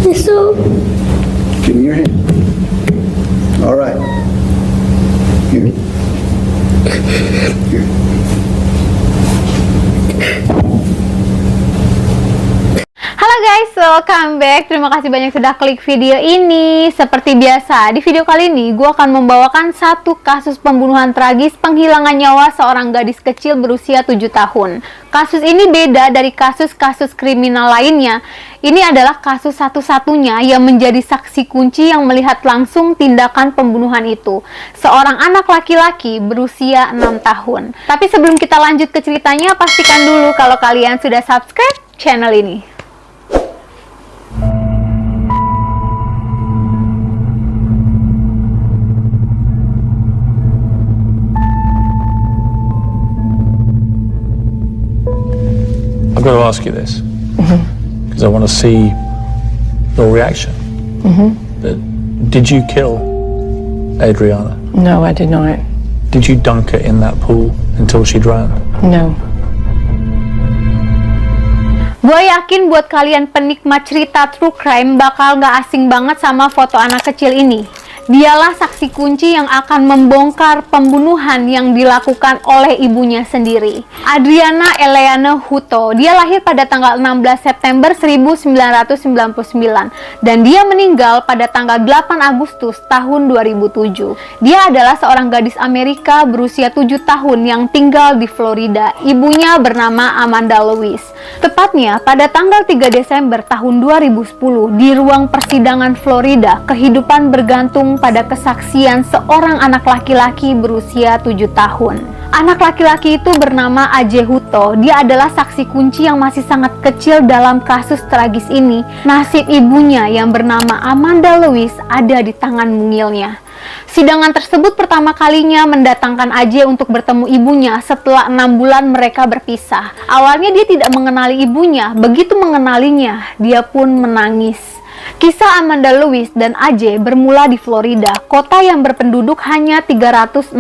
So, Give me your hand. All right. Here. Here. Halo guys, welcome back. Terima kasih banyak sudah klik video ini. Seperti biasa, di video kali ini gue akan membawakan satu kasus pembunuhan tragis penghilangan nyawa seorang gadis kecil berusia 7 tahun. Kasus ini beda dari kasus-kasus kriminal lainnya. Ini adalah kasus satu-satunya yang menjadi saksi kunci yang melihat langsung tindakan pembunuhan itu. Seorang anak laki-laki berusia 6 tahun. Tapi sebelum kita lanjut ke ceritanya, pastikan dulu kalau kalian sudah subscribe channel ini. I've got to ask you this because I want to see your reaction. Did you kill Adriana? No, I did not. Did you dunk her in that pool until she drowned? No. Gue yakin buat kalian penikmat cerita true crime bakal gak asing banget sama foto anak kecil ini. Dialah saksi kunci yang akan membongkar pembunuhan yang dilakukan oleh ibunya sendiri. Adriana Eleanor Hutto. Dia lahir pada tanggal 16 September 1999 dan dia meninggal pada tanggal 8 Agustus tahun 2007. Dia adalah seorang gadis Amerika berusia 7 tahun yang tinggal di Florida. Ibunya bernama Amanda Louise. Tepatnya pada tanggal 3 Desember tahun 2010 di ruang persidangan Florida, kehidupan bergantung pada kesaksian seorang anak laki-laki berusia 7 tahun. Anak laki-laki itu bernama A.J. Hutto. Dia adalah saksi kunci yang masih sangat kecil dalam kasus tragis ini. Nasib ibunya yang bernama Amanda Louise ada di tangan mungilnya. Sidangan tersebut pertama kalinya mendatangkan A.J. untuk bertemu ibunya setelah 6 bulan mereka berpisah. Awalnya dia tidak mengenali ibunya, begitu mengenalinya, dia pun menangis. Kisah Amanda Louise dan A.J. bermula di Florida, kota yang berpenduduk hanya 361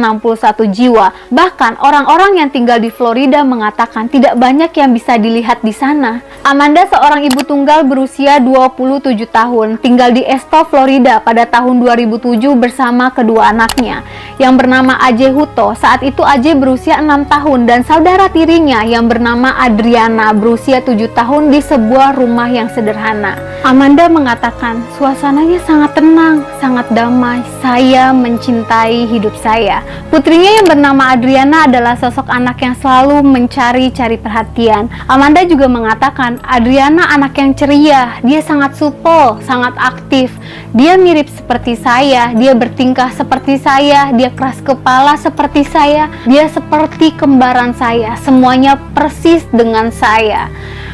jiwa. Bahkan orang-orang yang tinggal di Florida mengatakan tidak banyak yang bisa dilihat di sana. Amanda seorang ibu tunggal berusia 27 tahun, tinggal di Esto, Florida pada tahun 2007 bersama kedua anaknya yang bernama A.J. Hutto. Saat itu A.J. berusia 6 tahun dan saudara tirinya yang bernama Adriana berusia 7 tahun di sebuah rumah yang sederhana. Amanda mengatakan, suasananya sangat tenang, sangat damai. Saya mencintai hidup saya. Putrinya yang bernama Adriana adalah sosok anak yang selalu mencari-cari perhatian. Amanda juga mengatakan, Adriana anak yang ceria. Dia sangat supel, sangat aktif. Dia mirip seperti saya. Dia bertingkah seperti saya. Dia keras kepala seperti saya. Dia seperti kembaran saya. Semuanya persis dengan saya.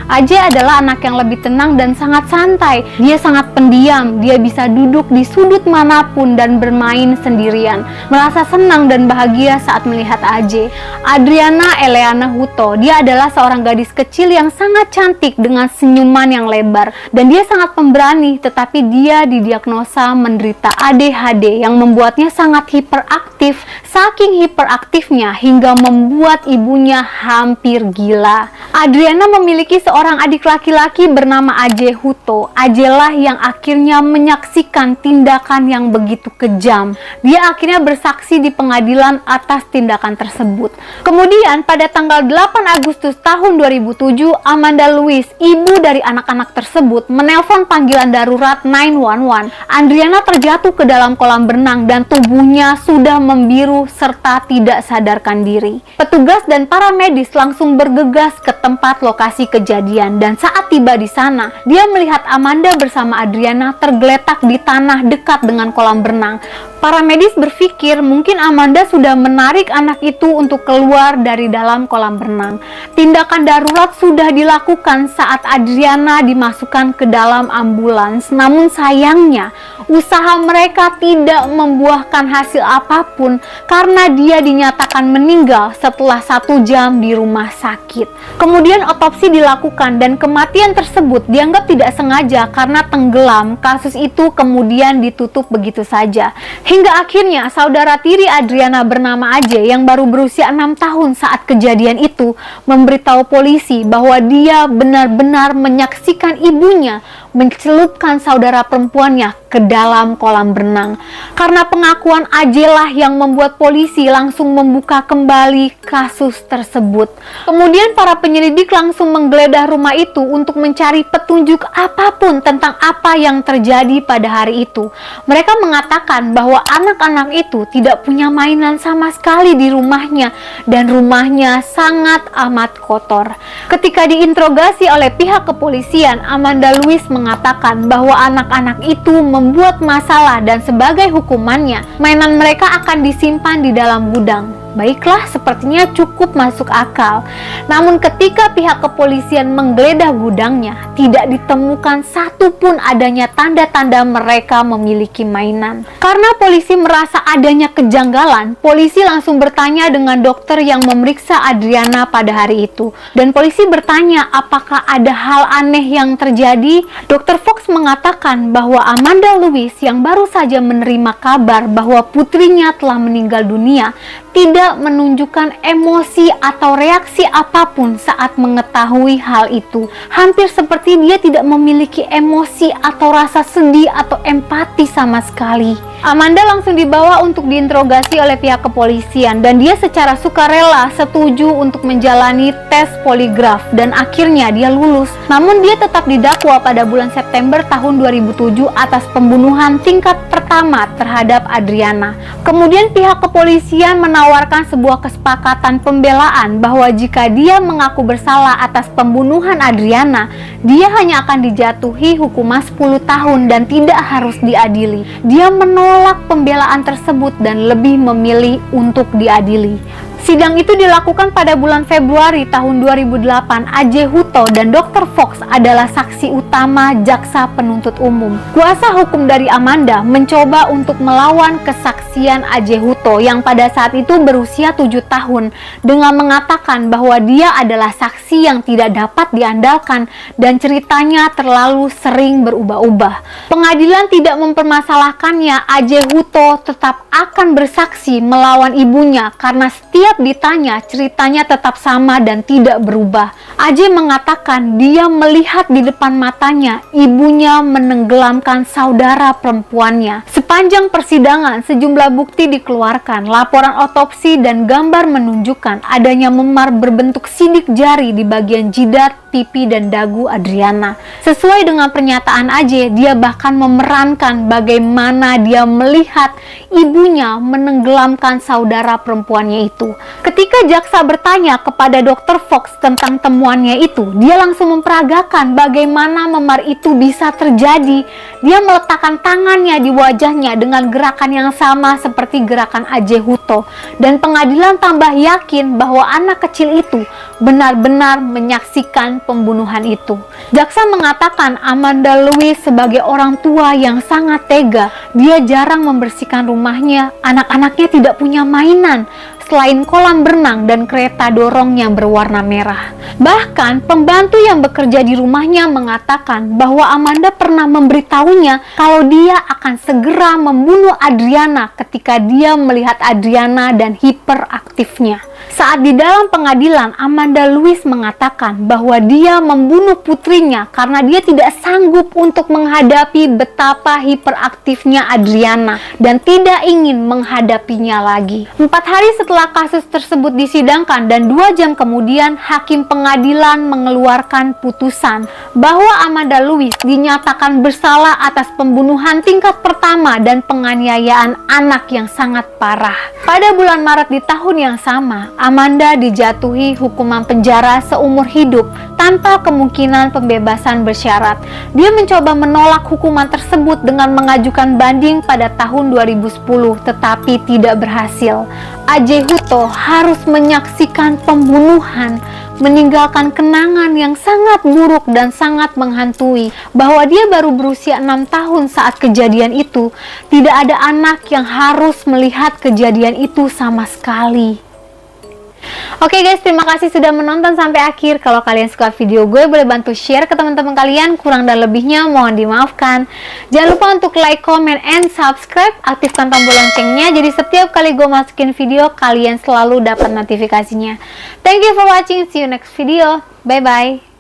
A.J. adalah anak yang lebih tenang dan sangat santai. Dia sangat pendiam. Dia bisa duduk di sudut manapun dan bermain sendirian. Merasa senang dan bahagia saat melihat A.J. Adriana Eleanor Hutto. Dia adalah seorang gadis kecil yang sangat cantik dengan senyuman yang lebar. Dan dia sangat pemberani, tetapi dia didiagnosa menderita ADHD yang membuatnya sangat hiperaktif. Saking hiperaktifnya hingga membuat ibunya hampir gila. Adriana memiliki seorang adik laki-laki bernama A.J. Hutto. A.J. lah yang akhirnya menyaksikan tindakan yang begitu kejam. Dia akhirnya bersaksi di pengadilan atas tindakan tersebut. Kemudian pada tanggal 8 Agustus tahun 2007, Amanda Louise, ibu dari anak-anak tersebut, menelpon panggilan darurat 911. Adriana terjatuh ke dalam kolam berenang dan tubuhnya sudah membiru serta tidak sadarkan diri. Petugas dan para medis langsung bergegas ke tempat lokasi kejadian dan saat tiba di sana, dia melihat Amanda bersama Adriana tergeletak di tanah dekat dengan kolam berenang. Para medis berpikir mungkin Amanda sudah menarik anak itu untuk keluar dari dalam kolam berenang. Tindakan darurat sudah dilakukan saat Adriana dimasukkan ke dalam ambulans. Namun sayangnya, usaha mereka tidak membuahkan hasil apapun karena dia dinyatakan meninggal setelah 1 jam di rumah sakit. Kemudian otopsi dilakukan dan kematian tersebut dianggap tidak sengaja karena tenggelam. Kasus itu kemudian ditutup begitu saja. Hingga akhirnya saudara tiri Adriana bernama AJ yang baru berusia 6 tahun saat kejadian itu memberitahu polisi bahwa dia benar-benar menyaksikan ibunya mencelupkan saudara perempuannya ke dalam kolam renang. Karena pengakuan AJ lah yang membuat polisi langsung membuka kembali kasus tersebut. Kemudian para penyelidik langsung menggeledah rumah itu untuk mencari petunjuk apapun tentang apa yang terjadi pada hari itu. Mereka mengatakan bahwa anak-anak itu tidak punya mainan sama sekali di rumahnya dan rumahnya sangat amat kotor. Ketika diinterogasi oleh pihak kepolisian, Amanda Louise mengatakan bahwa anak-anak itu membuat masalah dan sebagai hukumannya, mainan mereka akan disimpan di dalam gudang. Baiklah, sepertinya cukup masuk akal. Namun ketika pihak kepolisian menggeledah gudangnya, tidak ditemukan satupun adanya tanda-tanda mereka memiliki mainan. Karena polisi merasa adanya kejanggalan, polisi langsung bertanya dengan dokter yang memeriksa Adriana pada hari itu. Dan polisi bertanya apakah ada hal aneh yang terjadi. Dr. Fox mengatakan bahwa Amanda Louise yang baru saja menerima kabar bahwa putrinya telah meninggal dunia, tidak menunjukkan emosi atau reaksi apapun saat mengetahui hal itu. Hampir seperti dia tidak memiliki emosi atau rasa sedih atau empati sama sekali. Amanda langsung dibawa untuk diinterogasi oleh pihak kepolisian dan dia secara sukarela setuju untuk menjalani tes poligraf dan akhirnya dia lulus. Namun dia tetap didakwa pada bulan September tahun 2007 atas pembunuhan tingkat pertama terhadap Adriana. Kemudian pihak kepolisian menawarkan sebuah kesepakatan pembelaan bahwa jika dia mengaku bersalah atas pembunuhan Adriana, dia hanya akan dijatuhi hukuman 10 tahun dan tidak harus diadili. Dia menolak pembelaan tersebut dan lebih memilih untuk diadili. Sidang itu dilakukan pada bulan Februari tahun 2008. AJ Hutto dan Dr. Fox adalah saksi utama jaksa penuntut umum. Kuasa hukum dari Amanda mencoba untuk melawan kesaksian AJ Hutto yang pada saat itu berusia 7 tahun dengan mengatakan bahwa dia adalah saksi yang tidak dapat diandalkan dan ceritanya terlalu sering berubah-ubah. Pengadilan tidak mempermasalahkannya. AJ Hutto tetap akan bersaksi melawan ibunya karena setiap ditanya ceritanya tetap sama dan tidak berubah. AJ mengatakan dia melihat di depan matanya ibunya menenggelamkan saudara perempuannya. Sepanjang persidangan sejumlah bukti dikeluarkan. Laporan otopsi dan gambar menunjukkan adanya memar berbentuk sidik jari di bagian jidat, pipi dan dagu Adriana. Sesuai dengan pernyataan AJ, dia bahkan memerankan bagaimana dia melihat ibunya menenggelamkan saudara perempuannya itu. Ketika jaksa bertanya kepada Dr. Fox tentang temuannya itu, dia langsung memperagakan bagaimana memar itu bisa terjadi. Dia meletakkan tangannya di wajahnya dengan gerakan yang sama seperti gerakan AJ Hutto, dan pengadilan tambah yakin bahwa anak kecil itu benar-benar menyaksikan pembunuhan itu. Jaksa mengatakan Amanda Louise sebagai orang tua yang sangat tega. Dia jarang membersihkan rumahnya, anak-anaknya tidak punya mainan selain kolam berenang dan kereta dorong yang berwarna merah. Bahkan pembantu yang bekerja di rumahnya mengatakan bahwa Amanda pernah memberitahunya kalau dia akan segera membunuh Adriana ketika dia melihat Adriana dan hiperaktifnya. Saat di dalam pengadilan, Amanda Louise mengatakan bahwa dia membunuh putrinya karena dia tidak sanggup untuk menghadapi betapa hiperaktifnya Adriana dan tidak ingin menghadapinya lagi. 4 hari setelah kasus tersebut disidangkan dan 2 jam kemudian, hakim pengadilan mengeluarkan putusan bahwa Amanda Louise dinyatakan bersalah atas pembunuhan tingkat pertama dan penganiayaan anak yang sangat parah. Pada bulan Maret di tahun yang sama, Amanda dijatuhi hukuman penjara seumur hidup tanpa kemungkinan pembebasan bersyarat. Dia mencoba menolak hukuman tersebut dengan mengajukan banding pada tahun 2010, tetapi tidak berhasil. AJ Hutto harus menyaksikan pembunuhan, meninggalkan kenangan yang sangat buruk dan sangat menghantui bahwa dia baru berusia 6 tahun saat kejadian itu. Tidak ada anak yang harus melihat kejadian itu sama sekali. Oke guys, terima kasih sudah menonton sampai akhir. Kalau kalian suka video gue, boleh bantu share ke teman-teman kalian. Kurang dan lebihnya mohon dimaafkan. Jangan lupa untuk like, comment, and subscribe. Aktifkan tombol loncengnya, jadi setiap kali gue masukin video, kalian selalu dapat notifikasinya. Thank you for watching. See you next video. Bye-bye.